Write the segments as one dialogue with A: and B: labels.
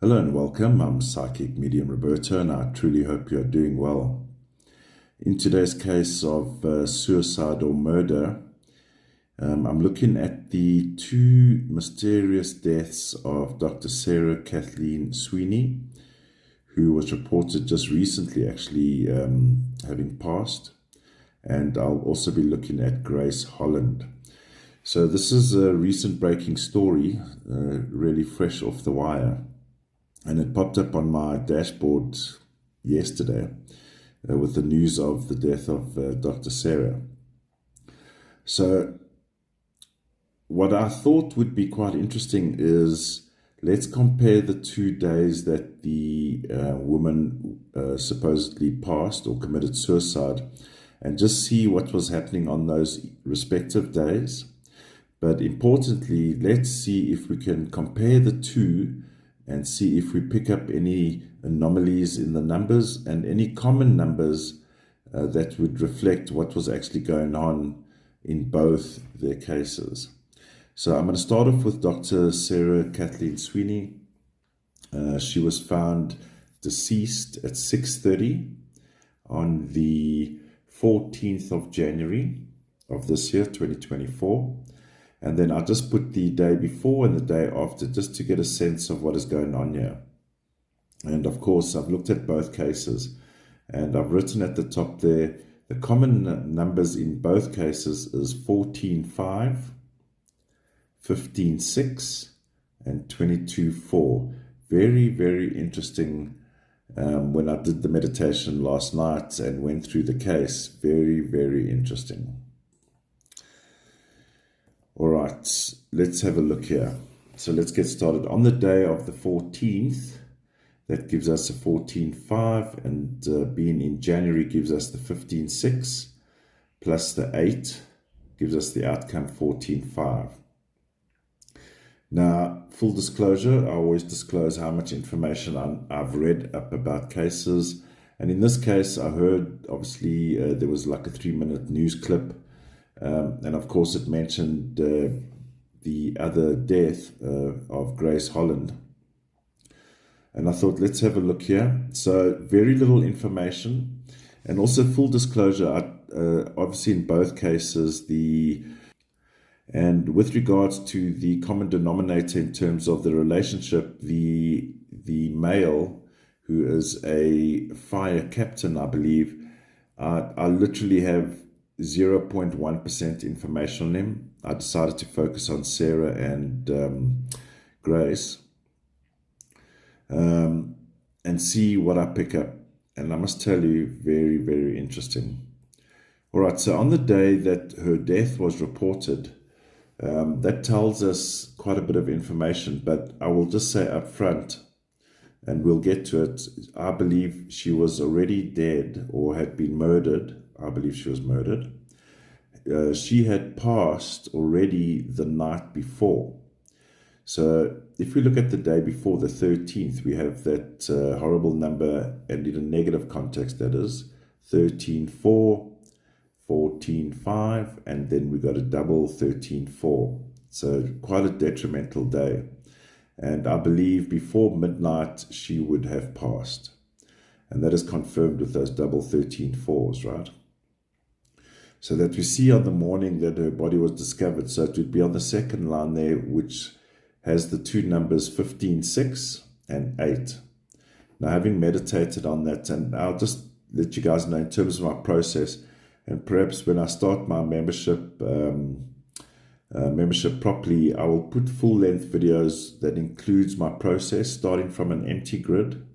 A: Hello and welcome. I'm Psychic Medium Roberto, and I truly hope you are doing well. In today's case of suicide or murder, I'm looking at the two mysterious deaths of Dr. Sarah Kathleen Sweeney, who was reported just recently actually having passed, and I'll also be looking at Grace Holland. So this is a recent breaking story, really fresh off the wire. And it popped up on my dashboard yesterday with the news of the death of Dr. Sarah. So what I thought would be quite interesting is let's compare the 2 days that the woman supposedly passed or committed suicide and just see what was happening on those respective days. But importantly, let's see if we can compare the two and see if we pick up any anomalies in the numbers and any common numbers that would reflect what was actually going on in both their cases. So I'm going to start off with Dr. Sarah Kathleen Sweeney. She was found deceased at 6:30 on the 14th of January of this year, 2024. And then I just put the day before and the day after just to get a sense of what is going on here. And of course, I've looked at both cases and I've written at the top there, the common numbers in both cases is 14.5, 15.6, and 22.4. Very, very interesting when I did the meditation last night and went through the case. Very, very interesting. All right, let's have a look here. So let's get started. On the day of the 14th, that gives us a 14.5, and being in January gives us the 15.6, plus the 8 gives us the outcome 14.5. Now, full disclosure, I always disclose how much information I've read up about cases. And in this case, I heard, obviously, there was like a 3-minute news clip. And of course, it mentioned the other death of Grace Holland. And I thought, let's have a look here. So very little information. And also full disclosure, obviously in both cases, and with regards to the common denominator in terms of the relationship, the male, who is a fire captain, I believe, I literally have 0.1% information on him. I decided to focus on Sarah and Grace and see what I pick up. And I must tell you, very, very interesting. All right, so on the day that her death was reported, that tells us quite a bit of information, but I will just say up front, and we'll get to it, I believe she was already dead or had been murdered. I believe she was murdered. She had passed already the night before. So if we look at the day before, the 13th, we have that horrible number, and in a negative context, that is 13.4, 14.5, and then we got a double 13.4. So quite a detrimental day. And I believe before midnight, she would have passed. And that is confirmed with those double 13.4s, right? So that we see on the morning that her body was discovered. So it would be on the second line there, which has the two numbers 15.6 and 8. Now, having meditated on that, and I'll just let you guys know in terms of my process, and perhaps when I start my membership properly, I will put full-length videos that includes my process, starting from an empty grid,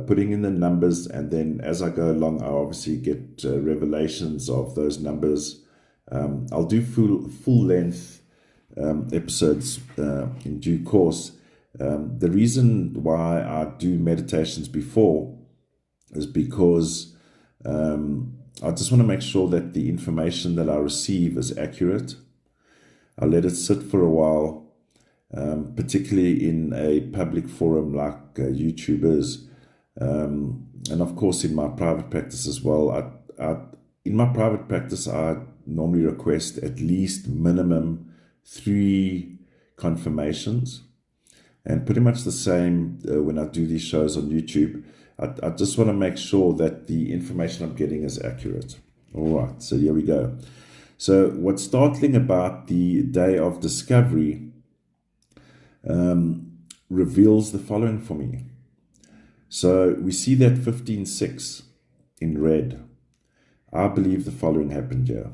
A: putting in the numbers, and then as I go along, I obviously get revelations of those numbers. I'll do full-length episodes in due course. The reason why I do meditations before is because I just want to make sure that the information that I receive is accurate. I let it sit for a while, particularly in a public forum like YouTube is. And of course, in my private practice as well. In my private practice, I normally request at least minimum 3 confirmations. And pretty much the same when I do these shows on YouTube. I just want to make sure that the information I'm getting is accurate. All right, so here we go. So what's startling about the day of discovery reveals the following for me. So we see that 15:6 in red. I believe the following happened here.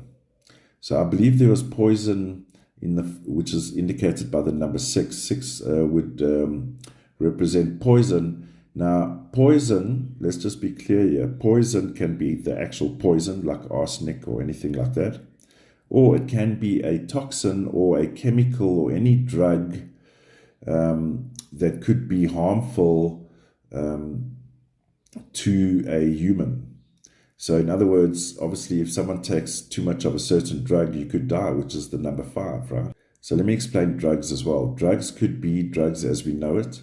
A: So I believe there was poison in the, which is indicated by the number 6. 6 would represent poison. Now, poison, let's just be clear here. Poison can be the actual poison, like arsenic or anything like that. Or it can be a toxin or a chemical or any drug that could be harmful to a human. So in other words, obviously, if someone takes too much of a certain drug, you could die, which is the number 5, right? So let me explain drugs as well. Drugs could be drugs as we know it.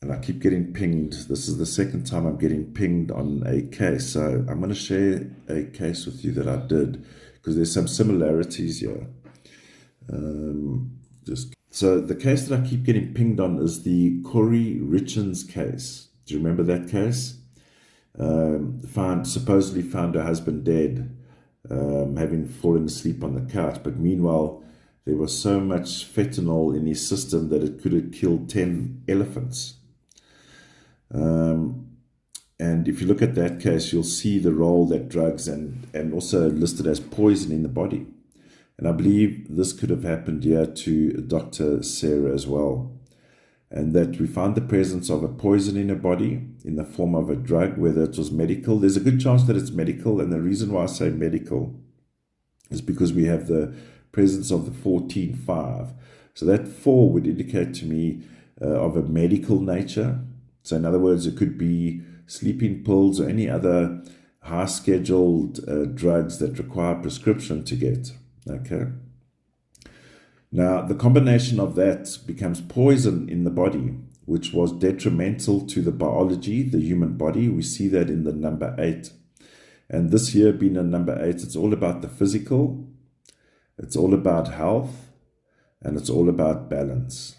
A: And I keep getting pinged. This is the second time I'm getting pinged on a case. So I'm going to share a case with you that I did, because there's some similarities here. So the case that I keep getting pinged on is the Corey Richens case. Do you remember that case? Supposedly found her husband dead, having fallen asleep on the couch. But meanwhile, there was so much fentanyl in his system that it could have killed 10 elephants. And if you look at that case, you'll see the role that drugs and also listed as poison in the body. And I believe this could have happened here to Dr. Sarah as well. And that we found the presence of a poison in her body in the form of a drug, whether it was medical. There's a good chance that it's medical. And the reason why I say medical is because we have the presence of the 14-5. So that 4 would indicate to me of a medical nature. So in other words, it could be sleeping pills or any other high-scheduled drugs that require prescription to get. Okay. Now, the combination of that becomes poison in the body, which was detrimental to the biology, the human body. We see that in the number 8. And this year being a number 8, it's all about the physical, it's all about health, and it's all about balance.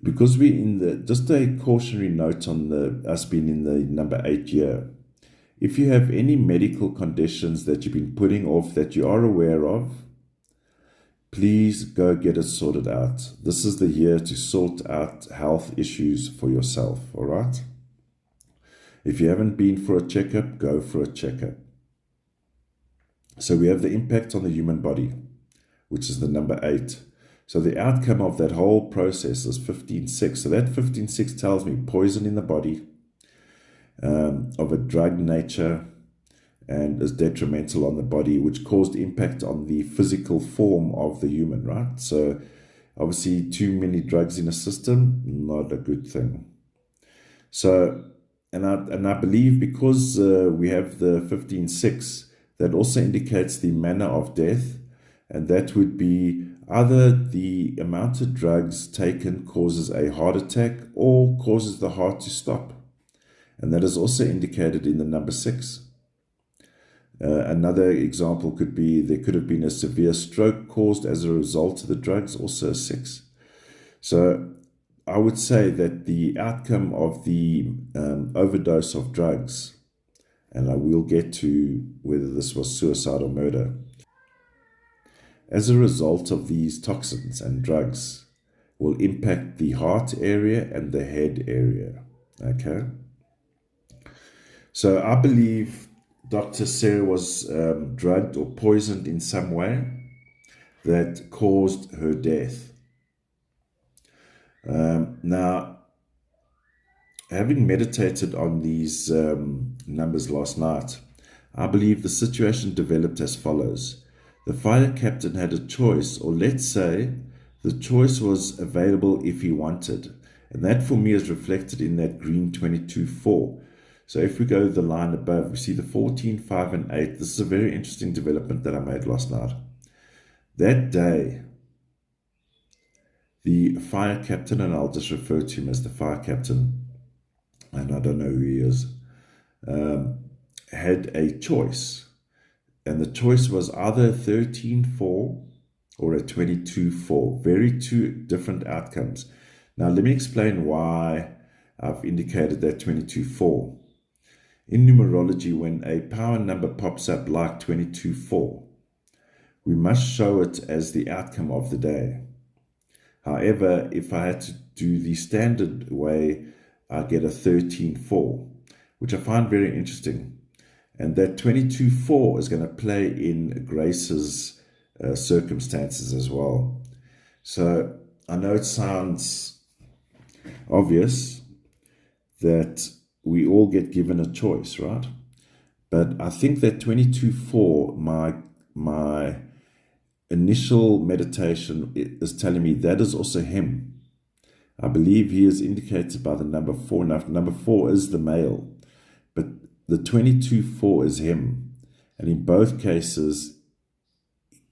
A: Because we're in the, just a cautionary note on us being in the number 8 year. If you have any medical conditions that you've been putting off that you are aware of, please go get it sorted out. This is the year to sort out health issues for yourself, all right? If you haven't been for a checkup, go for a checkup. So we have the impact on the human body, which is the number 8. So the outcome of that whole process is 15-6. So that 15-6 tells me poison in the body of a drug nature, and is detrimental on the body, which caused impact on the physical form of the human, right? So obviously too many drugs in a system, not a good thing. So, and I believe because we have the 15-6, that also indicates the manner of death, and that would be either the amount of drugs taken causes a heart attack or causes the heart to stop. And that is also indicated in the number 6. Another example could be there could have been a severe stroke caused as a result of the drugs, also 6. So I would say that the outcome of the overdose of drugs, and I will get to whether this was suicide or murder, as a result of these toxins and drugs, will impact the heart area and the head area. Okay? So I believe Dr. Sarah was drugged or poisoned in some way that caused her death. Now, having meditated on these numbers last night, I believe the situation developed as follows. The fire captain had a choice, or let's say the choice was available if he wanted. And that for me is reflected in that green 22-4. So if we go to the line above, we see the 14, 5, and 8. This is a very interesting development that I made last night. That day, the fire captain, and I'll just refer to him as the fire captain, and I don't know who he is, had a choice. And the choice was either 13-4 or a 22-4. Very two different outcomes. Now, let me explain why I've indicated that 22-4. In numerology, when a power number pops up like 22-4, we must show it as the outcome of the day. However, if I had to do the standard way, I get a 13-4, which I find very interesting. And that 22-4 is going to play in Grace's circumstances as well. So I know it sounds obvious that we all get given a choice, right? But I think that 22-4, my initial meditation is telling me that is also him. I believe he is indicated by the number 4. Now, number 4 is the male, but the 22-4 is him. And in both cases,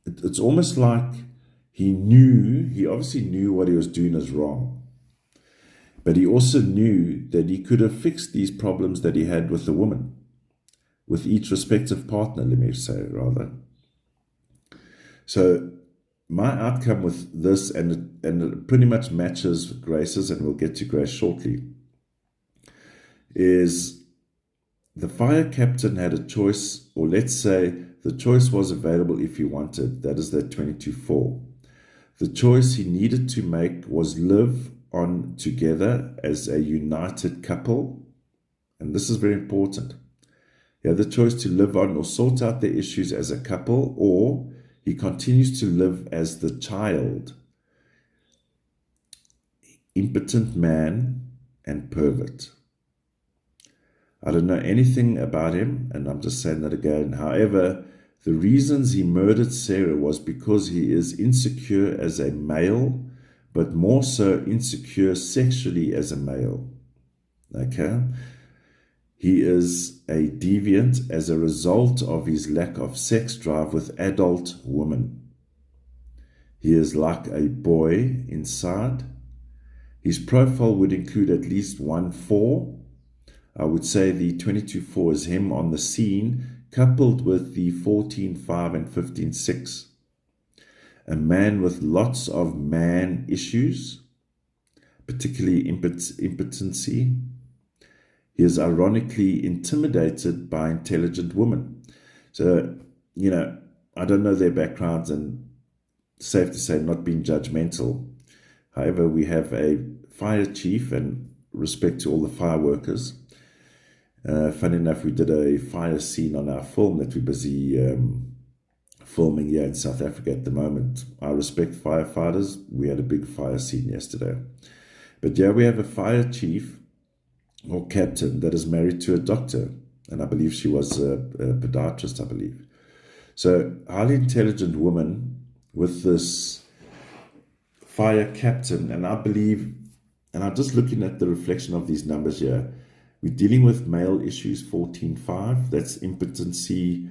A: it's almost like he obviously knew what he was doing is wrong. But he also knew that he could have fixed these problems that he had with the woman, with each respective partner, let me say rather. So my outcome with this, and it pretty much matches Grace's, and we'll get to Grace shortly, is the fire captain had a choice, or let's say the choice was available if he wanted. That is that 22-4. The choice he needed to make was live on together as a united couple. And this is very important. He had the choice to live on or sort out their issues as a couple, or he continues to live as the child, impotent man and pervert. I don't know anything about him, and I'm just saying that again. However, the reasons he murdered Sarah was because he is insecure as a male, but more so insecure sexually as a male. Okay? He is a deviant as a result of his lack of sex drive with adult women. He is like a boy inside. His profile would include at least 1-4. I would say the 22-4 is him on the scene, coupled with the 14-5 and 15-6. A man with lots of man issues, particularly impotency. He is ironically intimidated by intelligent women. So, I don't know their backgrounds, and safe to say not being judgmental. However, we have a fire chief, and respect to all the fire workers. Funny enough, we did a fire scene on our film that we're busy filming here in South Africa at the moment. I respect firefighters. We had a big fire scene yesterday. But yeah, we have a fire chief or captain that is married to a doctor. And I believe she was a podiatrist, I believe. So, highly intelligent woman with this fire captain. And I believe, and I'm just looking at the reflection of these numbers here, we're dealing with male issues 14-5. That's impotency.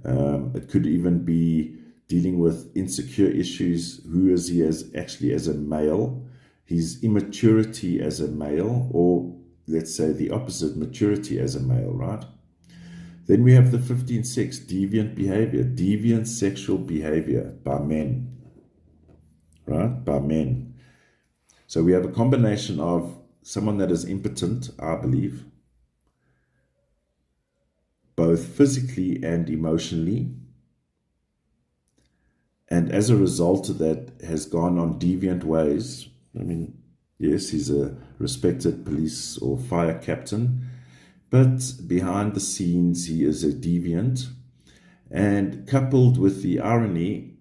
A: It could even be dealing with insecure issues. Who is he as a male? His immaturity as a male, or let's say the opposite, maturity as a male, right? Then we have the 15-6, deviant behavior, deviant sexual behavior by men, right? By men. So we have a combination of someone that is impotent, I believe, both physically and emotionally, and as a result of that has gone on deviant ways. I mean, yes, he's a respected police or fire captain, but behind the scenes he is a deviant. And coupled with the irony,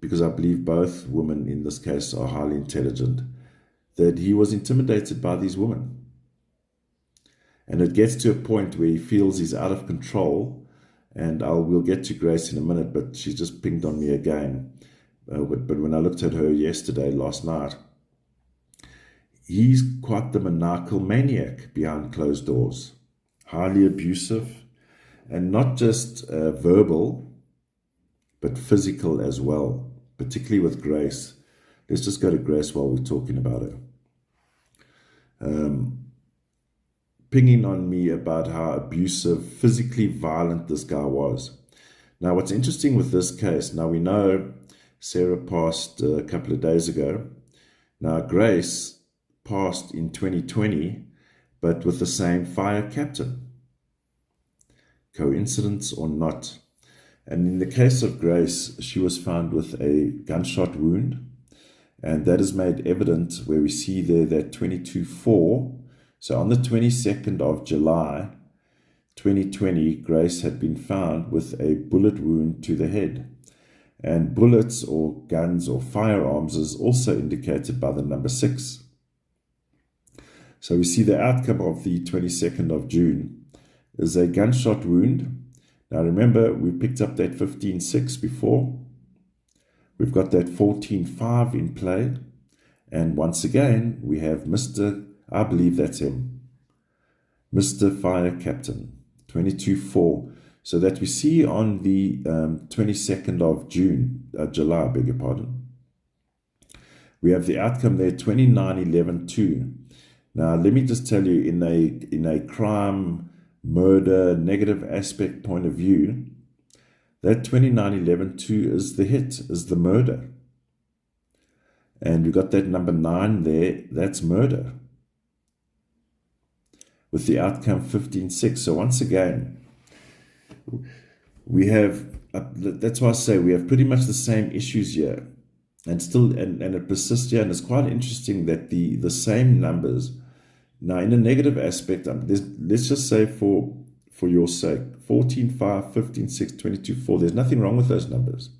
A: because I believe both women in this case are highly intelligent, that he was intimidated by these women. And it gets to a point where he feels he's out of control. And we'll get to Grace in a minute, but she just pinged on me again. But when I looked at her last night, he's quite the maniacal maniac behind closed doors. Highly abusive, and not just verbal, but physical as well, particularly with Grace. Let's just go to Grace while we're talking about her. Pinging on me about how abusive, physically violent this guy was. Now, what's interesting with this case, now we know Sarah passed a couple of days ago. Now, Grace passed in 2020, but with the same fire captain. Coincidence or not? And in the case of Grace, she was found with a gunshot wound, and that is made evident where we see there that 22-4. So on the 22nd of July, 2020, Grace had been found with a bullet wound to the head. And bullets or guns or firearms is also indicated by the number 6. So we see the outcome of the 22nd of June is a gunshot wound. Now remember, we picked up that 15-6 before. We've got that 14-5 in play. And once again, we have Mr. I believe that's him, Mr. Fire Captain, 22-4. So that we see on the 22nd of July, beg your pardon. We have the outcome there, 29-11-2. Now, let me just tell you, in a crime, murder, negative aspect point of view, that 29-11-2 is the hit, is the murder. And we got that number 9 there, that's murder. With the outcome 15-6. So once again, we have, that's why I say we have pretty much the same issues here, and it persists here. And it's quite interesting that the same numbers, now in a negative aspect, let's just say for your sake, 14-5, 15-6, 22-4, there's nothing wrong with those numbers.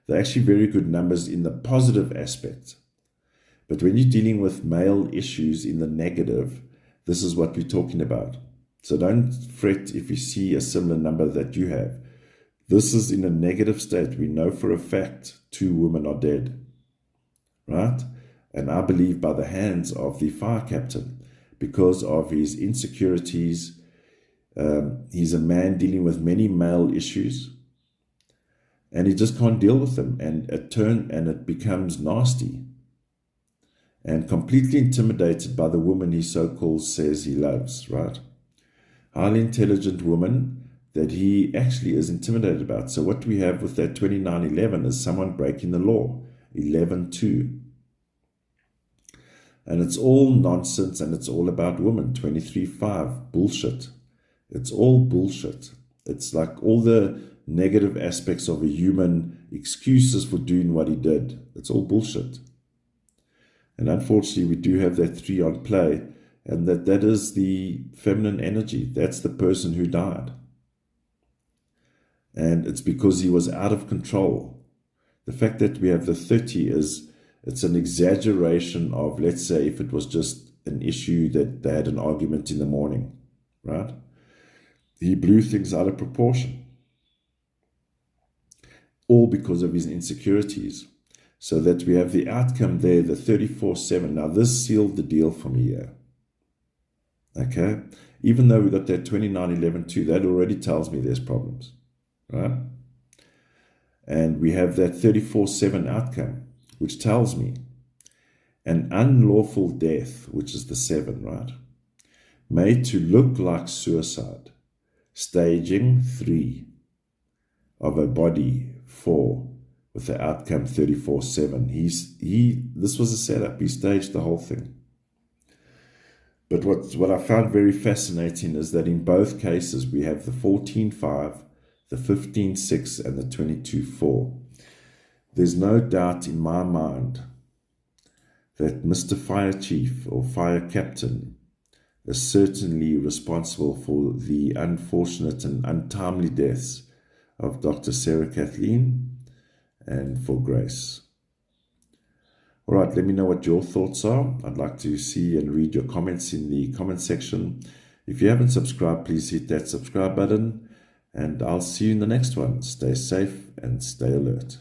A: They're actually very good numbers in the positive aspect. But when you're dealing with male issues in the negative, this is what we're talking about. So don't fret if you see a similar number that you have. This is in a negative state. We know for a fact 2 women are dead, right? And I believe by the hands of the fire captain, because of his insecurities. He's a man dealing with many male issues, and he just can't deal with them, and it becomes nasty, and completely intimidated by the woman he so-called says he loves, right? Highly intelligent woman that he actually is intimidated about. So what we have with that 29-11 is someone breaking the law, 11-2. And it's all nonsense, and it's all about women, 23-5, bullshit. It's all bullshit. It's like all the negative aspects of a human, excuses for doing what he did. It's all bullshit. And unfortunately, we do have that 3 on play, and that is the feminine energy. That's the person who died. And it's because he was out of control. The fact that we have the 30 it's an exaggeration of, let's say, if it was just an issue that they had an argument in the morning, right? He blew things out of proportion. All because of his insecurities. So that we have the outcome there, the 34-7. Now, this sealed the deal for me here. Okay? Even though we got that 29-11-2, that already tells me there's problems, right? And we have that 34-7 outcome, which tells me an unlawful death, which is the 7, right? Made to look like suicide. Staging 3 of a body 4 with the outcome 34-7. This was a setup. He staged the whole thing. But what I found very fascinating is that in both cases we have the 14-5, the 15-6, and the 22-4. There's no doubt in my mind that Mr. Fire Chief or Fire Captain is certainly responsible for the unfortunate and untimely deaths of Dr. Sarah Kathleen and for Grace. All right, let me know what your thoughts are. I'd like to see and read your comments in the comment section. If you haven't subscribed, please hit that subscribe button, and I'll see you in the next one. Stay safe and stay alert.